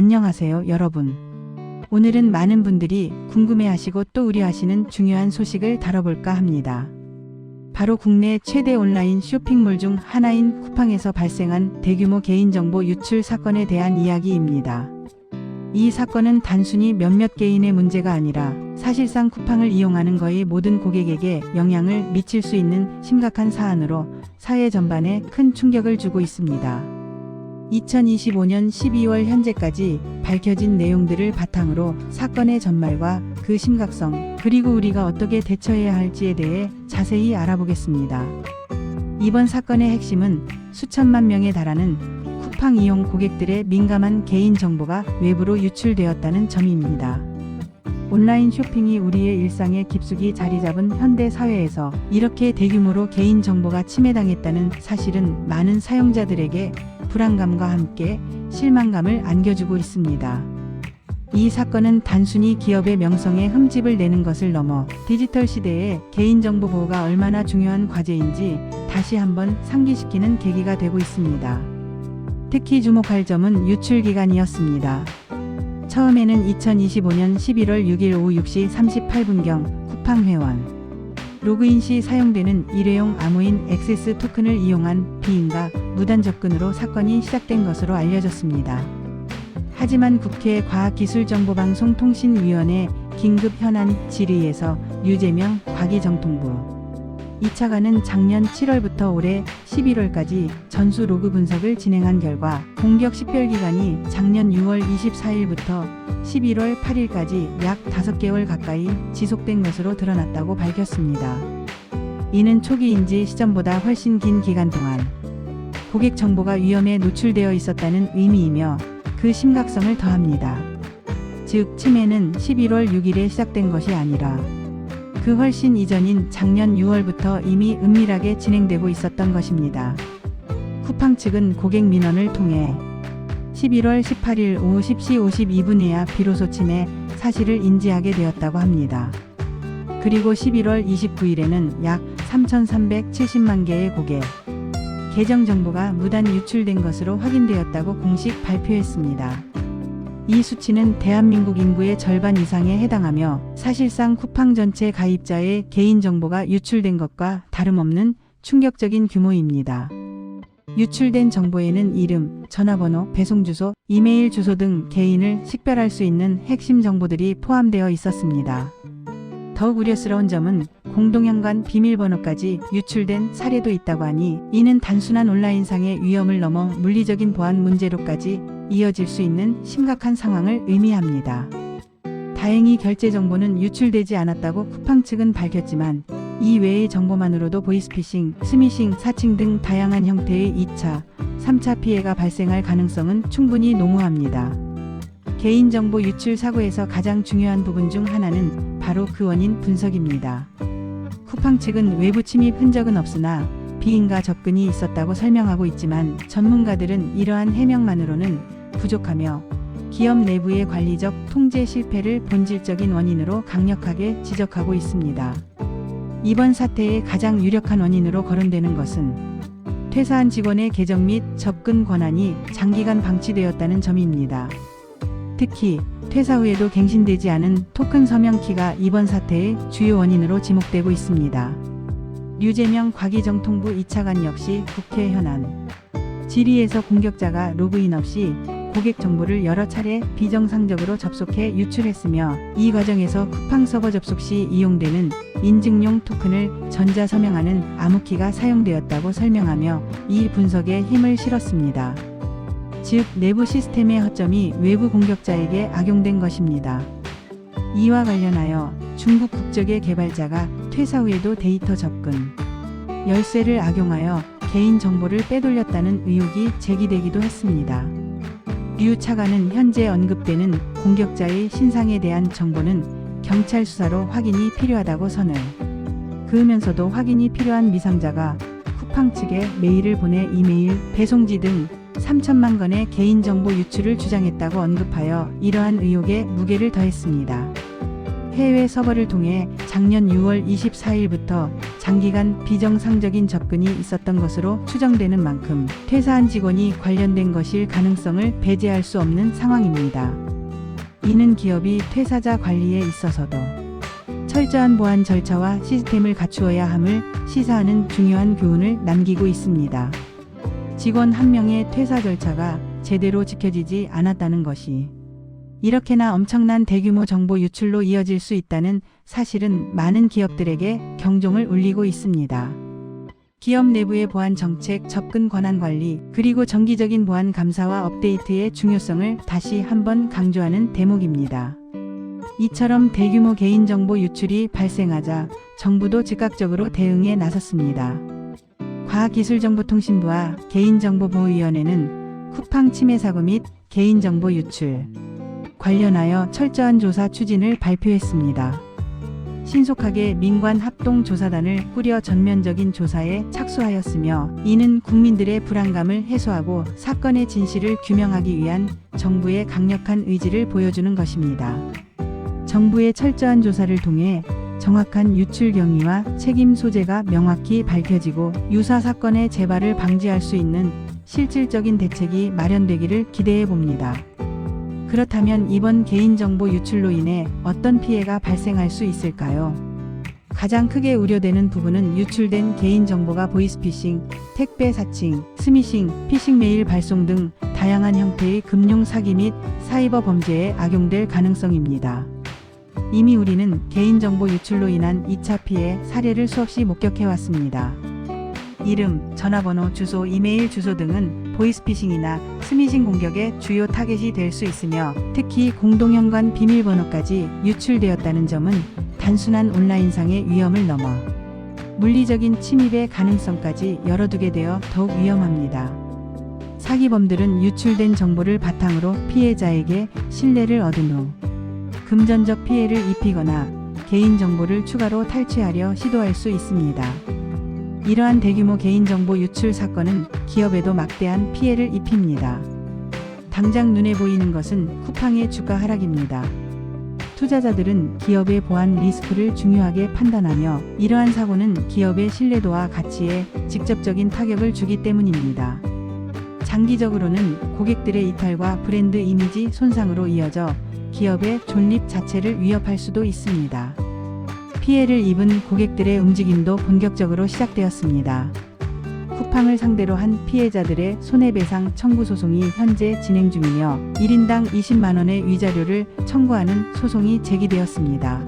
안녕하세요, 여러분. 오늘은 많은 분들이 궁금해하시고 또 우려하시는 중요한 소식을 다뤄볼까 합니다. 바로 국내 최대 온라인 쇼핑몰 중 하나인 쿠팡에서 발생한 대규모 개인정보 유출 사건에 대한 이야기입니다. 이 사건은 단순히 몇몇 개인의 문제가 아니라 사실상 쿠팡을 이용하는 거의 모든 고객에게 영향을 미칠 수 있는 심각한 사안으로 사회 전반에 큰 충격을 주고 있습니다. 2025년 12월 현재까지 밝혀진 내용들을 바탕으로 사건의 전말과 그 심각성, 그리고 우리가 어떻게 대처해야 할지에 대해 자세히 알아보겠습니다. 이번 사건의 핵심은 수천만 명에 달하는 쿠팡 이용 고객들의 민감한 개인 정보가 외부로 유출되었다는 점입니다. 온라인 쇼핑이 우리의 일상에 깊숙이 자리 잡은 현대 사회에서 이렇게 대규모로 개인 정보가 침해당했다는 사실은 많은 사용자들에게 불안감과 함께 실망감을 안겨주고 있습니다. 이 사건은 단순히 기업의 명성에 흠집을 내는 것을 넘어 디지털 시대에 개인정보 보호가 얼마나 중요한 과제인지 다시 한번 상기시키는 계기가 되고 있습니다. 특히 주목할 점은 유출 기간이었습니다. 처음에는 2025년 11월 6일 오후 6시 38분경 쿠팡 회원 로그인 시 사용되는 일회용 암호인 액세스 토큰을 이용한 비인가 무단 접근으로 사건이 시작된 것으로 알려졌습니다. 하지만 국회 과학기술정보방송통신위원회 긴급 현안 질의에서 유재명 과기정통부 2차관은 작년 7월부터 올해 11월까지 전수 로그 분석을 진행한 결과 공격 식별기간이 작년 6월 24일부터 11월 8일까지 약 5개월 가까이 지속된 것으로 드러났다고 밝혔습니다. 이는 초기 인지 시점보다 훨씬 긴 기간 동안 고객 정보가 위험에 노출되어 있었다는 의미이며 그 심각성을 더합니다. 즉, 침해는 11월 6일에 시작된 것이 아니라 그 훨씬 이전인 작년 6월부터 이미 은밀하게 진행되고 있었던 것입니다. 쿠팡 측은 고객 민원을 통해 11월 18일 오후 10시 52분에야 비로소 침해 사실을 인지하게 되었다고 합니다. 그리고 11월 29일에는 약 3,370만 개의 고객 계정 정보가 무단 유출된 것으로 확인되었다고 공식 발표했습니다. 이 수치는 대한민국 인구의 절반 이상에 해당하며 사실상 쿠팡 전체 가입자의 개인정보가 유출된 것과 다름없는 충격적인 규모입니다. 유출된 정보에는 이름, 전화번호, 배송주소, 이메일 주소 등 개인을 식별할 수 있는 핵심 정보들이 포함되어 있었습니다. 더욱 우려스러운 점은 공동현관 비밀번호까지 유출된 사례도 있다고 하니 이는 단순한 온라인상의 위험을 넘어 물리적인 보안 문제로까지 이어질 수 있는 심각한 상황을 의미합니다. 다행히 결제 정보는 유출되지 않았다고 쿠팡 측은 밝혔지만 이 외의 정보만으로도 보이스피싱, 스미싱, 사칭 등 다양한 형태의 2차, 3차 피해가 발생할 가능성은 충분히 농후합니다. 개인정보 유출 사고에서 가장 중요한 부분 중 하나는 바로 그 원인 분석입니다. 쿠팡 측은 외부 침입 흔적은 없으나 비인가 접근이 있었다고 설명하고 있지만 전문가들은 이러한 해명만으로는 부족하며 기업 내부의 관리적 통제 실패를 본질적인 원인으로 강력하게 지적하고 있습니다. 이번 사태의 가장 유력한 원인으로 거론되는 것은 퇴사한 직원의 계정 및 접근 권한이 장기간 방치되었다는 점입니다. 특히 퇴사 후에도 갱신되지 않은 토큰 서명키가 이번 사태의 주요 원인으로 지목되고 있습니다. 유재명 과기정통부 2차관 역시 국회 현안 질의에서 공격자가 로그인 없이 고객 정보를 여러 차례 비정상적으로 접속해 유출했으며 이 과정에서 쿠팡 서버 접속 시 이용되는 인증용 토큰을 전자 서명하는 암호키가 사용되었다고 설명하며 이 분석에 힘을 실었습니다. 즉, 내부 시스템의 허점이 외부 공격자에게 악용된 것입니다. 이와 관련하여 중국 국적의 개발자가 퇴사 후에도 데이터 접근, 열쇠를 악용하여 개인 정보를 빼돌렸다는 의혹이 제기되기도 했습니다. 류 차관은 현재 언급되는 공격자의 신상에 대한 정보는 경찰 수사로 확인이 필요하다고 선을 그으면서도 확인이 필요한 미상자가 쿠팡 측에 메일을 보내 이메일, 배송지 등 3천만 건의 개인정보 유출을 주장했다고 언급하여 이러한 의혹에 무게를 더했습니다. 해외 서버를 통해 작년 6월 24일부터 장기간 비정상적인 접근이 있었던 것으로 추정되는 만큼 퇴사한 직원이 관련된 것일 가능성을 배제할 수 없는 상황입니다. 이는 기업이 퇴사자 관리에 있어서도 철저한 보안 절차와 시스템을 갖추어야 함을 시사하는 중요한 교훈을 남기고 있습니다. 직원 한 명의 퇴사 절차가 제대로 지켜지지 않았다는 것이 이렇게나 엄청난 대규모 정보 유출로 이어질 수 있다는 사실은 많은 기업들에게 경종을 울리고 있습니다. 기업 내부의 보안 정책, 접근 권한 관리, 그리고 정기적인 보안 감사와 업데이트의 중요성을 다시 한번 강조하는 대목입니다. 이처럼 대규모 개인정보 유출이 발생하자 정부도 즉각적으로 대응에 나섰습니다. 과학기술정보통신부와 개인정보보호위원회는 쿠팡 침해 사고 및 개인정보 유출 관련하여 철저한 조사 추진을 발표했습니다. 신속하게 민관 합동조사단을 꾸려 전면적인 조사에 착수하였으며 이는 국민들의 불안감을 해소하고 사건의 진실을 규명하기 위한 정부의 강력한 의지를 보여주는 것입니다. 정부의 철저한 조사를 통해 정확한 유출 경위와 책임 소재가 명확히 밝혀지고 유사 사건의 재발을 방지할 수 있는 실질적인 대책이 마련되기를 기대해 봅니다. 그렇다면 이번 개인정보 유출로 인해 어떤 피해가 발생할 수 있을까요? 가장 크게 우려되는 부분은 유출된 개인정보가 보이스피싱, 택배 사칭, 스미싱, 피싱 메일 발송 등 다양한 형태의 금융 사기 및 사이버 범죄에 악용될 가능성입니다. 이미 우리는 개인정보 유출로 인한 2차 피해 사례를 수없이 목격해왔습니다. 이름, 전화번호, 주소, 이메일 주소 등은 보이스피싱이나 스미싱 공격의 주요 타겟이 될 수 있으며 특히 공동현관 비밀번호까지 유출되었다는 점은 단순한 온라인상의 위험을 넘어 물리적인 침입의 가능성까지 열어두게 되어 더욱 위험합니다. 사기범들은 유출된 정보를 바탕으로 피해자에게 신뢰를 얻은 후 금전적 피해를 입히거나 개인정보를 추가로 탈취하려 시도할 수 있습니다. 이러한 대규모 개인정보 유출 사건은 기업에도 막대한 피해를 입힙니다. 당장 눈에 보이는 것은 쿠팡의 주가 하락입니다. 투자자들은 기업의 보안 리스크를 중요하게 판단하며 이러한 사고는 기업의 신뢰도와 가치에 직접적인 타격을 주기 때문입니다. 장기적으로는 고객들의 이탈과 브랜드 이미지 손상으로 이어져 기업의 존립 자체를 위협할 수도 있습니다. 피해를 입은 고객들의 움직임도 본격적으로 시작되었습니다. 쿠팡을 상대로 한 피해자들의 손해배상 청구 소송이 현재 진행 중이며 1인당 20만 원의 위자료를 청구하는 소송이 제기되었습니다.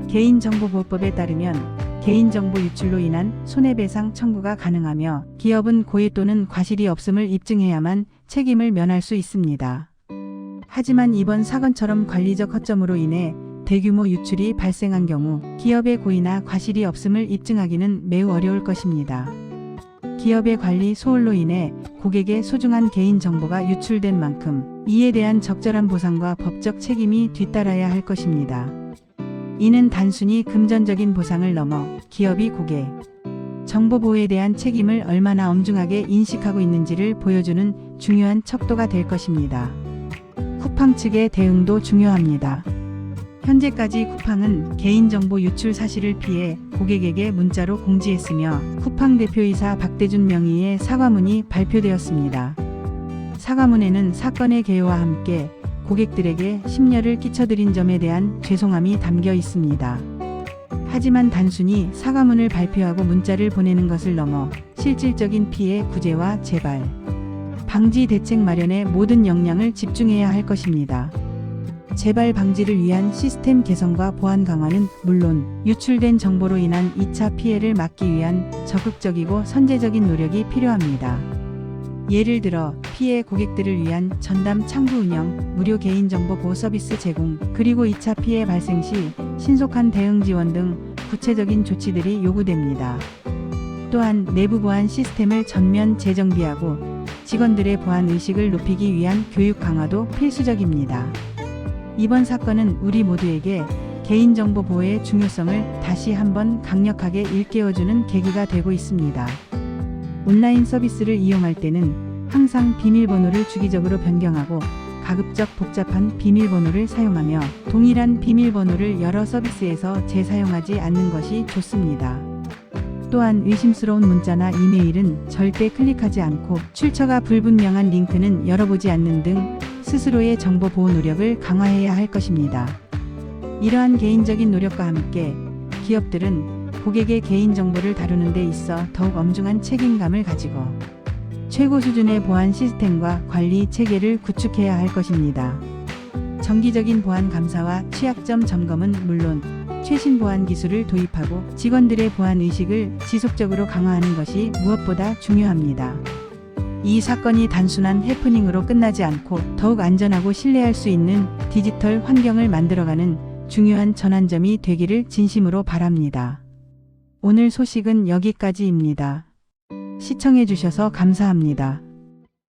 개인정보보호법에 따르면 개인정보 유출로 인한 손해배상 청구가 가능하며 기업은 고의 또는 과실이 없음을 입증해야만 책임을 면할 수 있습니다. 하지만 이번 사건처럼 관리적 허점으로 인해 대규모 유출이 발생한 경우 기업의 고의나 과실이 없음을 입증하기는 매우 어려울 것입니다. 기업의 관리 소홀로 인해 고객의 소중한 개인정보가 유출된 만큼 이에 대한 적절한 보상과 법적 책임이 뒤따라야 할 것입니다. 이는 단순히 금전적인 보상을 넘어 기업이 고객 정보보호에 대한 책임을 얼마나 엄중하게 인식하고 있는지를 보여주는 중요한 척도가 될 것입니다. 쿠팡 측의 대응도 중요합니다. 현재까지 쿠팡은 개인정보 유출 사실을 피해 고객에게 문자로 공지했으며 쿠팡 대표이사 박대준 명의의 사과문이 발표되었습니다. 사과문에는 사건의 개요와 함께 고객들에게 심려를 끼쳐드린 점에 대한 죄송함이 담겨 있습니다. 하지만 단순히 사과문을 발표하고 문자를 보내는 것을 넘어 실질적인 피해 구제와 재발, 방지 대책 마련에 모든 역량을 집중해야 할 것입니다. 재발 방지를 위한 시스템 개선과 보안 강화는 물론 유출된 정보로 인한 2차 피해를 막기 위한 적극적이고 선제적인 노력이 필요합니다. 예를 들어 피해 고객들을 위한 전담 창구 운영, 무료 개인정보 보호 서비스 제공, 그리고 2차 피해 발생 시 신속한 대응 지원 등 구체적인 조치들이 요구됩니다. 또한 내부 보안 시스템을 전면 재정비하고 직원들의 보안 의식을 높이기 위한 교육 강화도 필수적입니다. 이번 사건은 우리 모두에게 개인정보 보호의 중요성을 다시 한번 강력하게 일깨워주는 계기가 되고 있습니다. 온라인 서비스를 이용할 때는 항상 비밀번호를 주기적으로 변경하고 가급적 복잡한 비밀번호를 사용하며 동일한 비밀번호를 여러 서비스에서 재사용하지 않는 것이 좋습니다. 또한 의심스러운 문자나 이메일은 절대 클릭하지 않고 출처가 불분명한 링크는 열어보지 않는 등 스스로의 정보 보호 노력을 강화해야 할 것입니다. 이러한 개인적인 노력과 함께 기업들은 고객의 개인정보를 다루는 데 있어 더욱 엄중한 책임감을 가지고 최고 수준의 보안 시스템과 관리 체계를 구축해야 할 것입니다. 정기적인 보안 감사와 취약점 점검은 물론 최신 보안 기술을 도입하고 직원들의 보안 의식을 지속적으로 강화하는 것이 무엇보다 중요합니다. 이 사건이 단순한 해프닝으로 끝나지 않고 더욱 안전하고 신뢰할 수 있는 디지털 환경을 만들어가는 중요한 전환점이 되기를 진심으로 바랍니다. 오늘 소식은 여기까지입니다. 시청해주셔서 감사합니다.